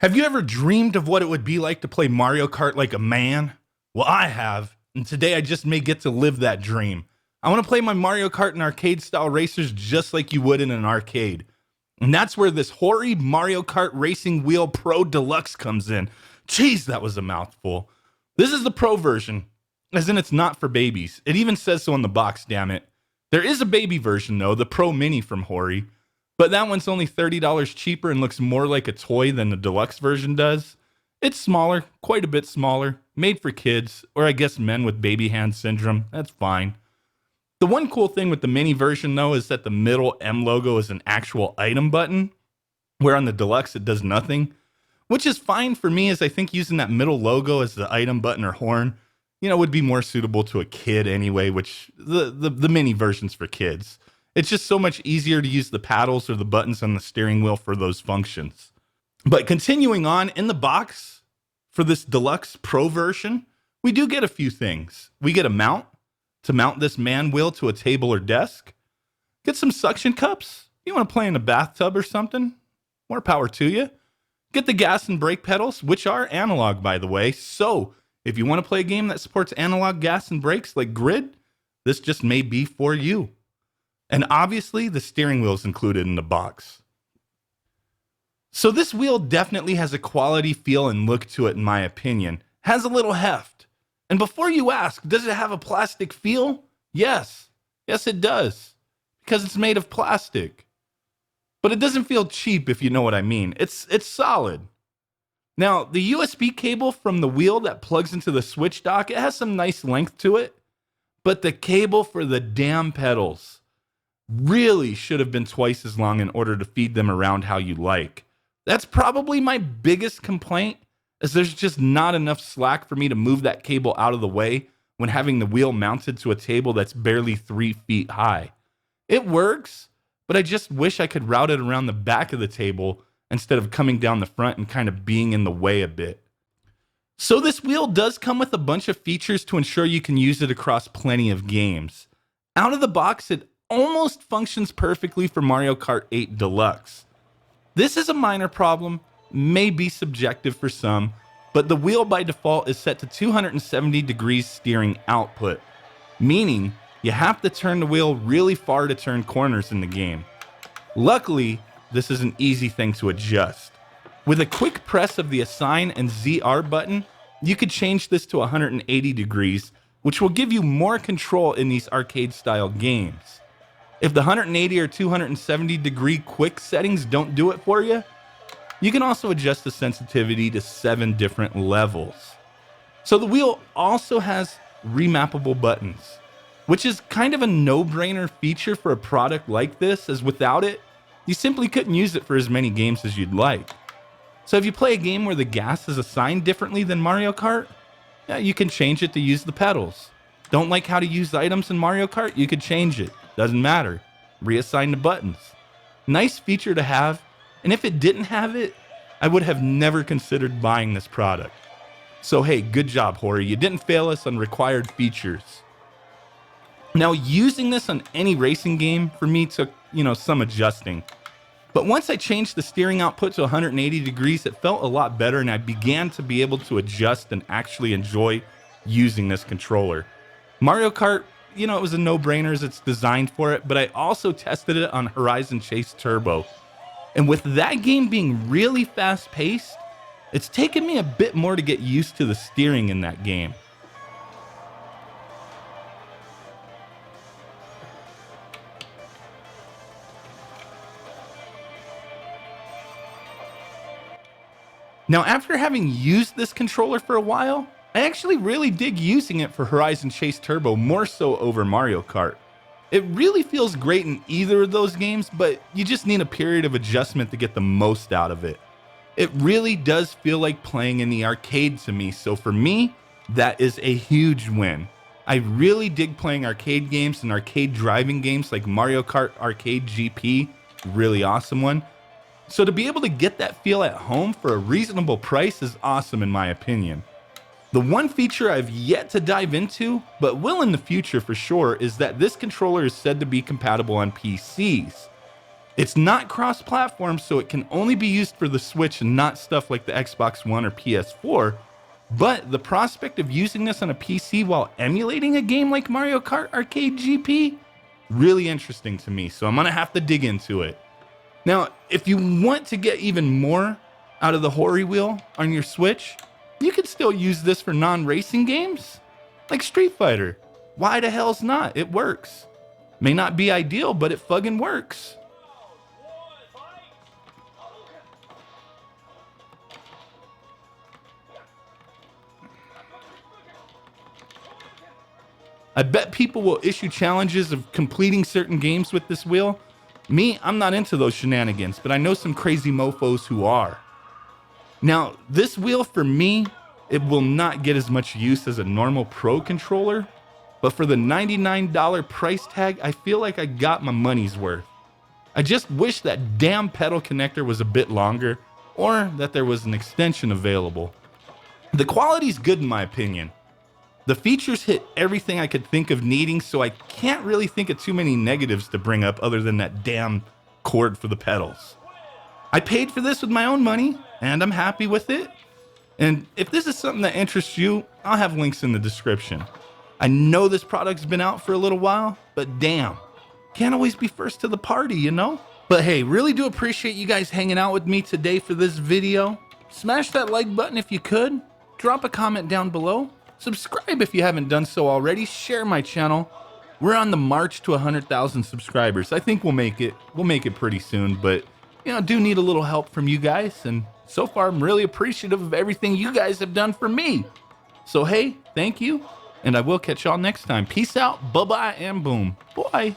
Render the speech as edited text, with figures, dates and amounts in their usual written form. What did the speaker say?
Have you ever dreamed of what it would be like to play Mario Kart like a man? Well, I have, and today I just may get to live that dream. I want to play my Mario Kart in arcade style racers just like you would in an arcade. And that's where this Hori Mario Kart Racing Wheel Pro Deluxe comes in. Jeez, that was a mouthful. This is the Pro version, as in it's not for babies. It even says so on the box, damn it. There is a baby version though, the Pro Mini from Hori. But that one's only $30 cheaper and looks more like a toy than the deluxe version does. It's smaller, quite a bit smaller, made for kids, or I guess men with baby hand syndrome. That's fine. The one cool thing with the mini version though is that the middle M logo is an actual item button, where on the deluxe it does nothing, which is fine for me as I think using that middle logo as the item button or horn, would be more suitable to a kid anyway, which the mini version's for kids. It's just so much easier to use the paddles or the buttons on the steering wheel for those functions. But continuing on, in the box for this Deluxe Pro version, we do get a few things. We get a mount to mount this man wheel to a table or desk. Get some suction cups. You want to play in a bathtub or something? More power to you. Get the gas and brake pedals, which are analog, by the way. So if you want to play a game that supports analog gas and brakes like Grid, this just may be for you. And obviously, the steering wheel is included in the box. So this wheel definitely has a quality feel and look to it, in my opinion. Has a little heft. And before you ask, does it have a plastic feel? Yes. Yes, it does. Because it's made of plastic. But it doesn't feel cheap, if you know what I mean. It's solid. Now, the USB cable from the wheel that plugs into the switch dock, it has some nice length to it. But the cable for the damn pedals really should have been twice as long in order to feed them around how you like. That's probably my biggest complaint, as there's just not enough slack for me to move that cable out of the way when having the wheel mounted to a table that's barely 3 feet high. It works, but I just wish I could route it around the back of the table instead of coming down the front and kind of being in the way a bit. So this wheel does come with a bunch of features to ensure you can use it across plenty of games. Out of the box, it almost functions perfectly for Mario Kart 8 Deluxe. This is a minor problem, may be subjective for some, but the wheel by default is set to 270 degrees steering output, meaning you have to turn the wheel really far to turn corners in the game. Luckily, this is an easy thing to adjust. With a quick press of the Assign and ZR button, you could change this to 180 degrees, which will give you more control in these arcade-style games. If the 180 or 270 degree quick settings don't do it for you, you can also adjust the sensitivity to 7 different levels. So the wheel also has remappable buttons, which is kind of a no-brainer feature for a product like this, as without it, you simply couldn't use it for as many games as you'd like. So if you play a game where the gas is assigned differently than Mario Kart, yeah, you can change it to use the pedals. Don't like how to use items in Mario Kart? You could change it. Doesn't matter. Reassign the buttons. Nice feature to have, and if it didn't have it, I would have never considered buying this product. So hey, good job, Hori. You didn't fail us on required features. Now, using this on any racing game for me took, some adjusting. But once I changed the steering output to 180 degrees, it felt a lot better, and I began to be able to adjust and actually enjoy using this controller. Mario Kart, it was a no-brainer as it's designed for it, but I also tested it on Horizon Chase Turbo. And with that game being really fast-paced, it's taken me a bit more to get used to the steering in that game. Now, after having used this controller for a while, I actually really dig using it for Horizon Chase Turbo more so over Mario Kart. It really feels great in either of those games, but you just need a period of adjustment to get the most out of it. It really does feel like playing in the arcade to me, so for me, that is a huge win. I really dig playing arcade games and arcade driving games like Mario Kart Arcade GP, really awesome one. So to be able to get that feel at home for a reasonable price is awesome in my opinion. The one feature I've yet to dive into, but will in the future for sure, is that this controller is said to be compatible on PCs. It's not cross-platform, so it can only be used for the Switch and not stuff like the Xbox One or PS4. But the prospect of using this on a PC while emulating a game like Mario Kart Arcade GP, really interesting to me, so I'm gonna have to dig into it. Now, if you want to get even more out of the Hori wheel on your Switch, you could still use this for non-racing games, like Street Fighter. Why the hell's not? It works. May not be ideal, but it fucking works. I bet people will issue challenges of completing certain games with this wheel. Me, I'm not into those shenanigans, but I know some crazy mofos who are. Now, this wheel for me, it will not get as much use as a normal Pro controller, but for the $99 price tag, I feel like I got my money's worth. I just wish that damn pedal connector was a bit longer, or that there was an extension available. The quality's good in my opinion. The features hit everything I could think of needing, so I can't really think of too many negatives to bring up other than that damn cord for the pedals. I paid for this with my own money, and I'm happy with it. And if this is something that interests you, I'll have links in the description. I know this product's been out for a little while, but damn, can't always be first to the party, you know? But hey, really do appreciate you guys hanging out with me today for this video. Smash that like button if you could. Drop a comment down below. Subscribe if you haven't done so already. Share my channel. We're on the march to 100,000 subscribers. I think we'll make it. We'll make it pretty soon, but you know, I do need a little help from you guys, and so far I'm really appreciative of everything you guys have done for me. So hey, thank you, and I will catch y'all next time. Peace out, bye-bye, and boom. Bye.